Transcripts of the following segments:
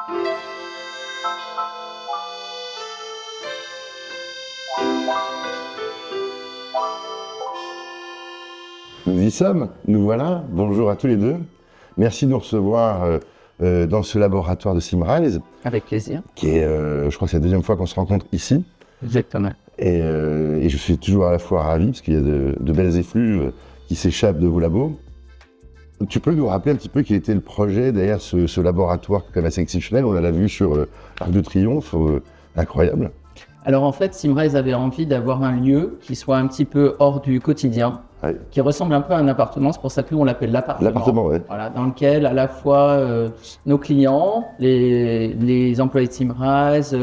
Nous y sommes, nous voilà. Bonjour à tous les deux. Merci de nous recevoir dans ce laboratoire de Symrise. Avec plaisir. Qui est, je crois que c'est la deuxième fois qu'on se rencontre ici. Exactement. Et je suis toujours à la fois ravi parce qu'il y a de belles effluves qui s'échappent de vos labos. Tu peux nous rappeler un petit peu quel était le projet derrière ce laboratoire quand même assez exceptionnel? On l'a vu sur l'Arc de Triomphe, incroyable. Alors en fait, Symrise avait envie d'avoir un lieu qui soit un petit peu hors du quotidien, Ouais. qui ressemble un peu à un appartement. C'est pour ça que nous on l'appelle l'appartement. L'appartement, ouais. Voilà, dans lequel à la fois nos clients, les employés de Symrise,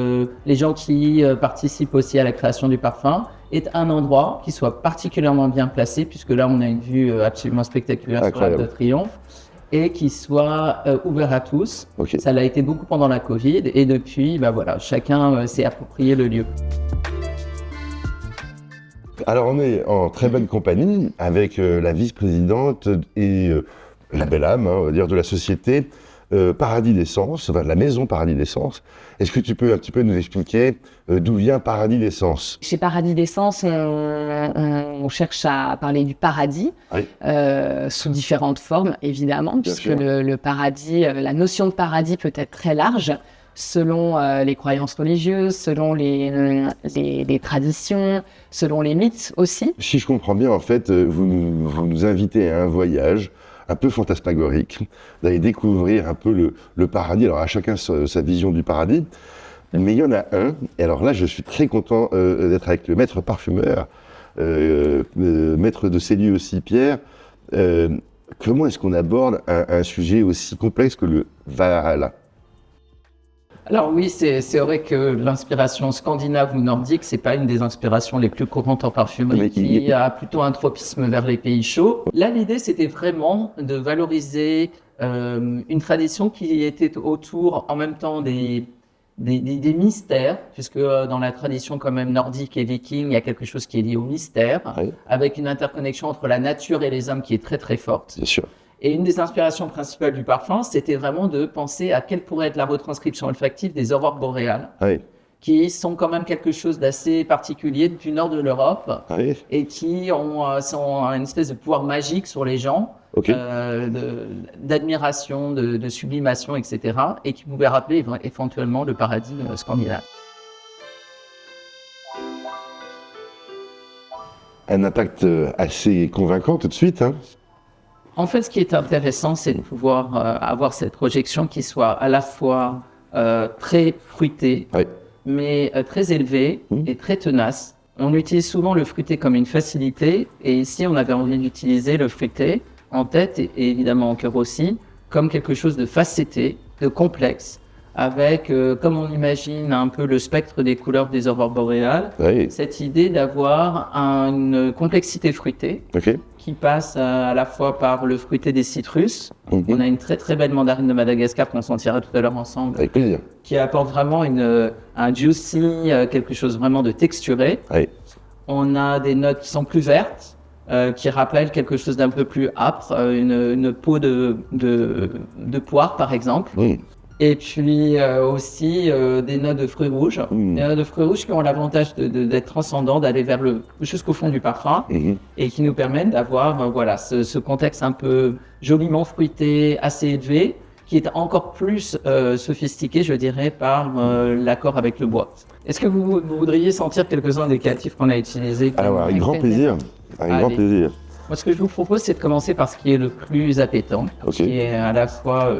les gens qui participent aussi à la création du parfum, est un endroit qui soit particulièrement bien placé, puisque là on a une vue absolument spectaculaire Incroyable. sur l'Arc de Triomphe, et qui soit ouvert à tous. Ok. Ça l'a été beaucoup pendant la Covid, et depuis, bah voilà, chacun s'est approprié le lieu. Alors on est en très bonne compagnie avec la vice-présidente et la belle âme, on va dire, de la société Paradis d'Essence, enfin de la maison Paradis d'Essence. Est-ce que tu peux un petit peu nous expliquer d'où vient Paradis d'Essence? Chez Paradis d'Essence, on cherche à parler du paradis, Oui. sous différentes formes, évidemment, puisque sûr. le paradis, la notion de paradis peut être très large, selon les croyances religieuses, selon les traditions, selon les mythes aussi. Si je comprends bien, en fait, vous nous invitez à un voyage un peu fantasmagorique, d'aller découvrir un peu le paradis. Alors à chacun sa vision du paradis, mais il y en a un, et alors là je suis très content d'être avec le maître parfumeur, maître de ces lieux aussi, Pierre. Comment est-ce qu'on aborde un sujet aussi complexe que le Valhalla? Alors oui, c'est vrai que l'inspiration scandinave ou nordique, c'est pas une des inspirations les plus courantes en parfumerie, Mais qui a plutôt un tropisme vers les pays chauds. Là, l'idée, c'était vraiment de valoriser une tradition qui était autour, en même temps, des mystères, puisque dans la tradition quand même nordique et viking, il y a quelque chose qui est lié au mystère, Oui. avec une interconnexion entre la nature et les hommes qui est très très forte. Bien sûr. Et une des inspirations principales du parfum, c'était vraiment de penser à quelle pourrait être la retranscription olfactive des aurores boréales, Oui. qui sont quand même quelque chose d'assez particulier du nord de l'Europe Oui. et qui sont une espèce de pouvoir magique sur les gens, Ok. d'admiration, de sublimation, etc. et qui pouvaient rappeler éventuellement le paradis scandinave. Un impact assez convaincant tout de suite, hein. En fait, ce qui est intéressant, c'est de pouvoir avoir cette projection qui soit à la fois très fruitée, Oui. mais très élevée et très tenace. On utilise souvent le fruité comme une facilité, et ici, on avait envie d'utiliser le fruité en tête et évidemment en cœur aussi, comme quelque chose de facetté, de complexe, avec, comme on imagine un peu le spectre des couleurs des aurores boréales, Oui. cette idée d'avoir une complexité fruitée, Ok. qui passe à la fois par le fruité des citrus. Mhm. On a une très très belle mandarine de Madagascar qu'on sentira tout à l'heure ensemble, Avec plaisir. qui apporte vraiment un juicy, quelque chose vraiment de texturé. Oui. On a des notes qui sont plus vertes, qui rappellent quelque chose d'un peu plus âpre, une peau de poire par exemple. Mm. Et puis aussi des notes de fruits rouges. Des notes de fruits rouges qui ont l'avantage d'être transcendants, d'aller jusqu'au fond du parfum, Mhm. et qui nous permettent d'avoir voilà, ce contexte un peu joliment fruité, assez élevé, qui est encore plus sophistiqué, je dirais, par l'accord avec le bois. Est-ce que vous voudriez sentir quelques-uns des créatifs qu'on a utilisés? Alors, avec grand plaisir. Avec grand Allez. plaisir. Moi, ce que je vous propose, c'est de commencer par ce qui est le plus appétant, Ok. qui est à la fois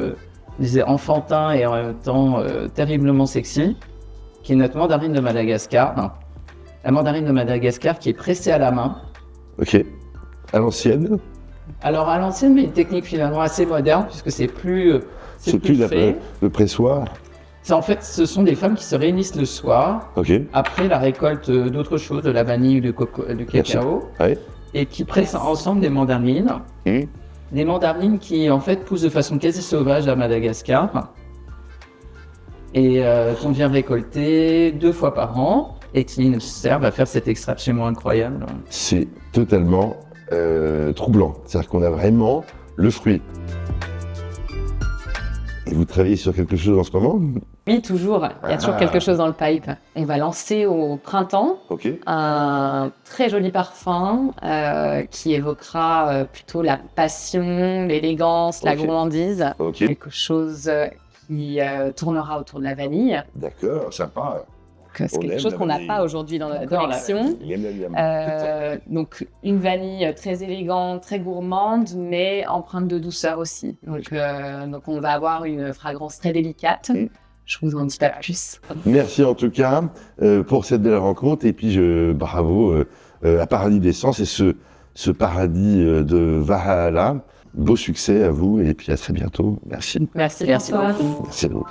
je disais, enfantin et en même temps terriblement sexy, qui est notre mandarine de Madagascar. La mandarine de Madagascar qui est pressée à la main. Ok. À l'ancienne. Alors à l'ancienne, mais une technique finalement assez moderne, puisque c'est plus fait. le pressoir. En fait, ce sont des femmes qui se réunissent le soir, Ok. après la récolte d'autres choses, de la vanille, du cacao, Ouais. et qui pressent ensemble des mandarines. Mmh. Des mandarines qui, en fait, poussent de façon quasi sauvage à Madagascar et qu'on vient récolter 2 fois par an et qui nous servent à faire cette extraction incroyable. C'est totalement troublant. C'est-à-dire qu'on a vraiment le fruit. Et vous travaillez sur quelque chose en ce moment? Oui, toujours. Il y a toujours quelque chose dans le pipe. On va lancer au printemps Ok. un très joli parfum qui évoquera plutôt la passion, l'élégance, la Ok. gourmandise. Ok. Quelque chose qui tournera autour de la vanille. D'accord, sympa. Donc, c'est On quelque aime chose la qu'on n'a vanille. pas aujourd'hui dans notre J'adore la collection. Il aime la viande. Donc une vanille très élégante, très gourmande, mais empreinte de douceur aussi. Donc on va avoir une fragrance très délicate. Mm. Je vous en dis pas plus. Merci en tout cas pour cette belle rencontre et puis bravo à Paradis d'Essence et ce paradis de Valhalla. Beau succès à vous et puis à très bientôt. Merci. Merci Merci François. beaucoup. Merci à vous.